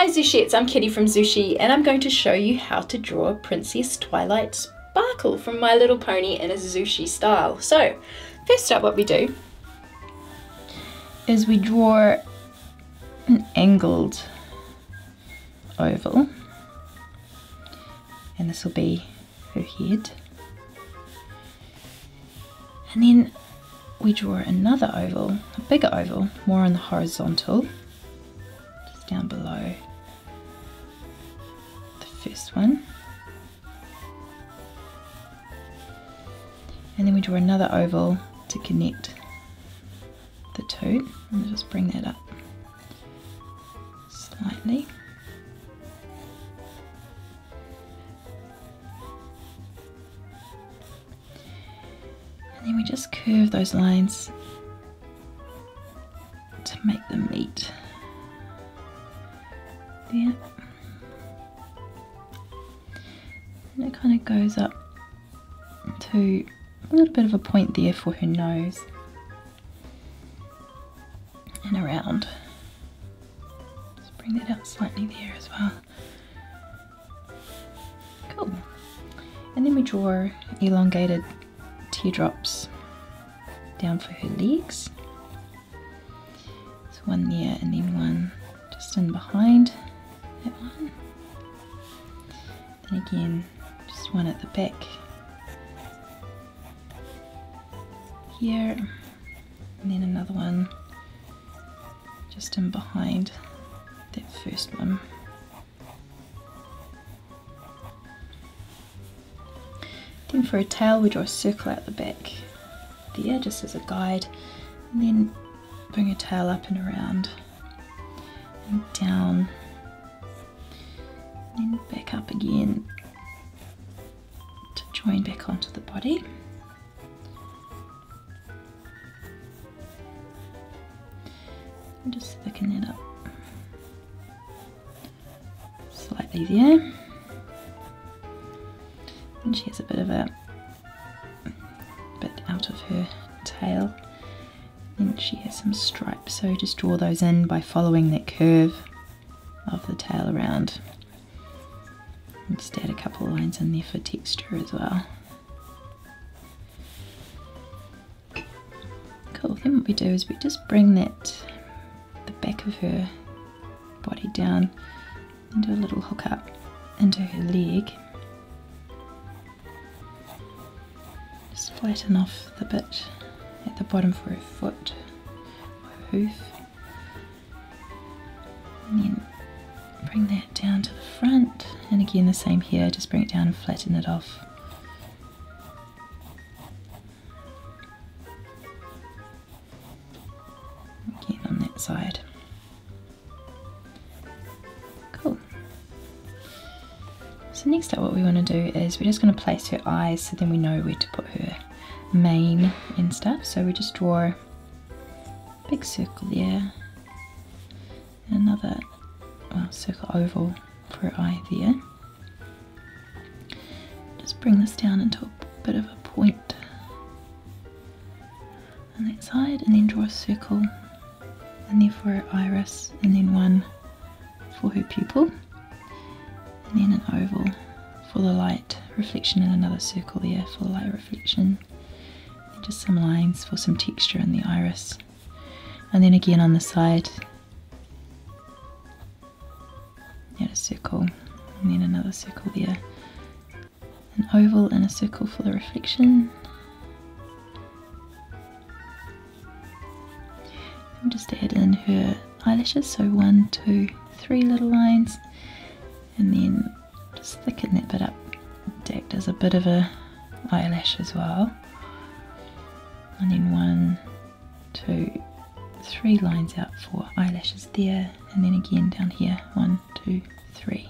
Hi Zoosheettes, I'm Kitty from Zooshii, and I'm going to show you how to draw Princess Twilight Sparkle from My Little Pony in a Zooshii style. So, first up what we do is we draw an angled oval, and this will be her head. And then we draw another oval, a bigger oval, more on the horizontal, just down below the first one. And then we draw another oval to connect the two, and just bring that up slightly. And then we just curve those lines to make them meet. There. And it kind of goes up to a little bit of a point there for her nose. And around. Just bring that out slightly there as well. Cool. And then we draw elongated teardrops down for her legs. So one there and then one just in behind that one. Then again, just one at the back here, and then another one just in behind that first one. Then for a tail we draw a circle out the back there just as a guide, and then bring a tail up and around and down and then back up again to join back onto the body. And just thicken that up slightly there. And she has a bit of a bit out of her tail, and she has some stripes, so just draw those in by following that curve of the tail around, and just add a couple of lines in there for texture as well. Cool. Then what we do is we just bring that the back of her body down and do a little hook up into her leg. Just flatten off the bit at the bottom for her foot, her hoof, and then bring that down to the front, and again the same here, just bring it down and flatten it off. Again on that side. Cool. So next up what we want to do is we're just going to place her eyes so then we know where to put her mane and stuff. So we just draw a big circle there, and another circle oval for her eye there. Just bring this down into a bit of a point on that side, and then draw a circle in there for her iris, and then one for her pupil, and then an oval for the light reflection, and another circle there for the light reflection, and just some lines for some texture in the iris, and then again on the side add a circle, and then another circle there, an oval and a circle for the reflection. And just add in her eyelashes, so 1, 2, 3 little lines, and then just thicken that bit up to act as a bit of a eyelash as well, and then 1, 2, 3 lines out for eyelashes there, and then again down here 1, 2, 3.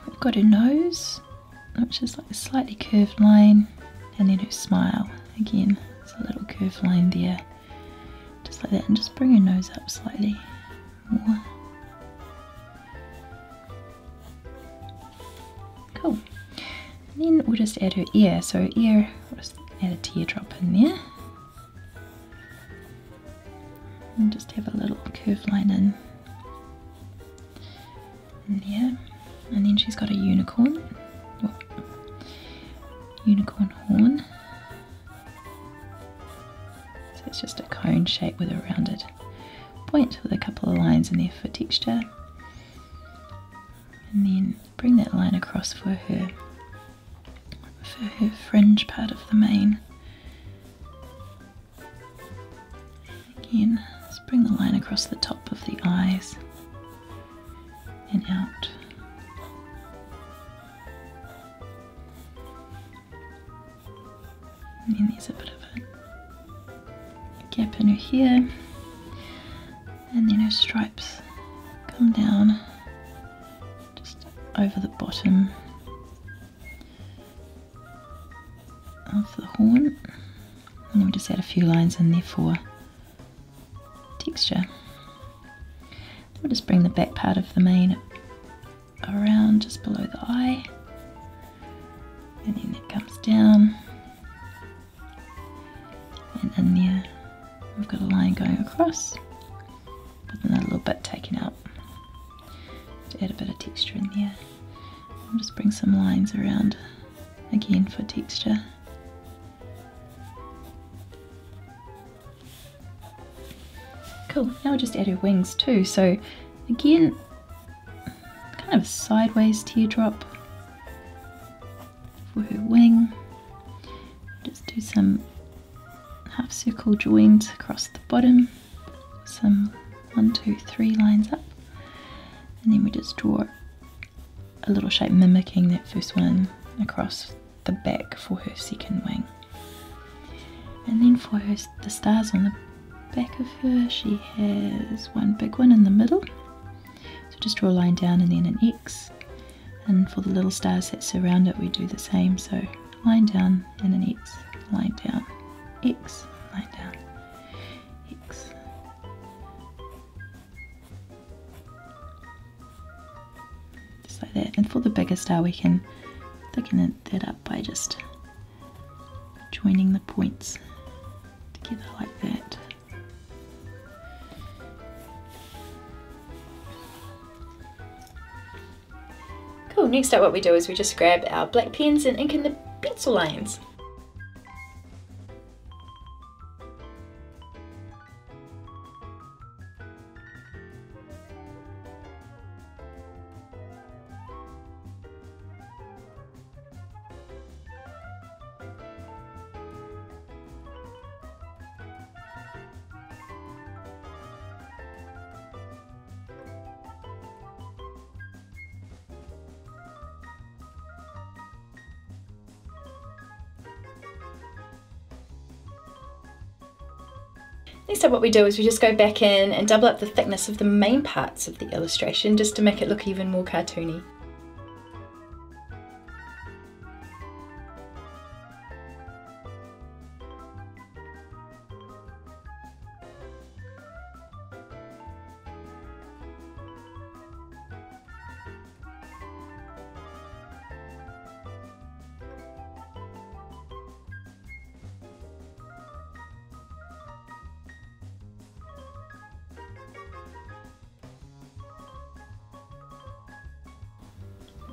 We've got her nose, which is like a slightly curved line, and then her smile, again there's a little curved line there, just like that, and just bring her nose up slightly more. Cool. And then we'll just add her ear, so her ear, we'll just add a teardrop in there. And just have a little curved line in there. And then she's got a unicorn horn. So it's just a cone shape with a rounded point with a couple of lines in there for texture. And then bring that line across for her fringe part of the mane. Again, just bring the line across the top of the eyes and out. And then there's a bit of a gap in her hair, and then her stripes come down just over the bottom of the horn, and then we just add a few lines in there for texture. We'll just bring the back part of the mane around just below the eye, and then that comes down, and in there we've got a line going across with another little bit taken out to add a bit of texture in there. I'll just bring some lines around again for texture. Cool, now we'll just add her wings too. So again, kind of a sideways teardrop for her wing. Just do some half circle joins across the bottom, some 1, 2, 3 lines up, and then we just draw a little shape mimicking that first one across the back for her second wing. And then for her, the stars on the back of her, she has one big one in the middle, so just draw a line down and then an X, and for the little stars that surround it we do the same, so line down and an X, line down, X, line down, X. Just like that. And for the bigger star we can thicken that up by just joining the points together like that. Cool, next up what we do is we just grab our black pens and ink in the pencil lines. Next up what we do is we just go back in and double up the thickness of the main parts of the illustration just to make it look even more cartoony.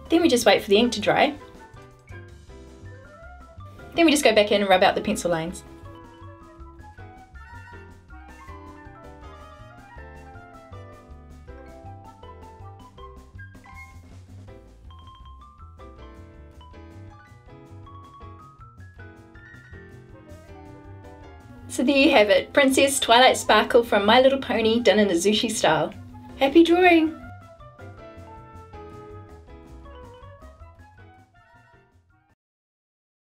Then we just wait for the ink to dry. Then we just go back in and rub out the pencil lines. So there you have it, Princess Twilight Sparkle from My Little Pony done in a zooshii style. Happy drawing!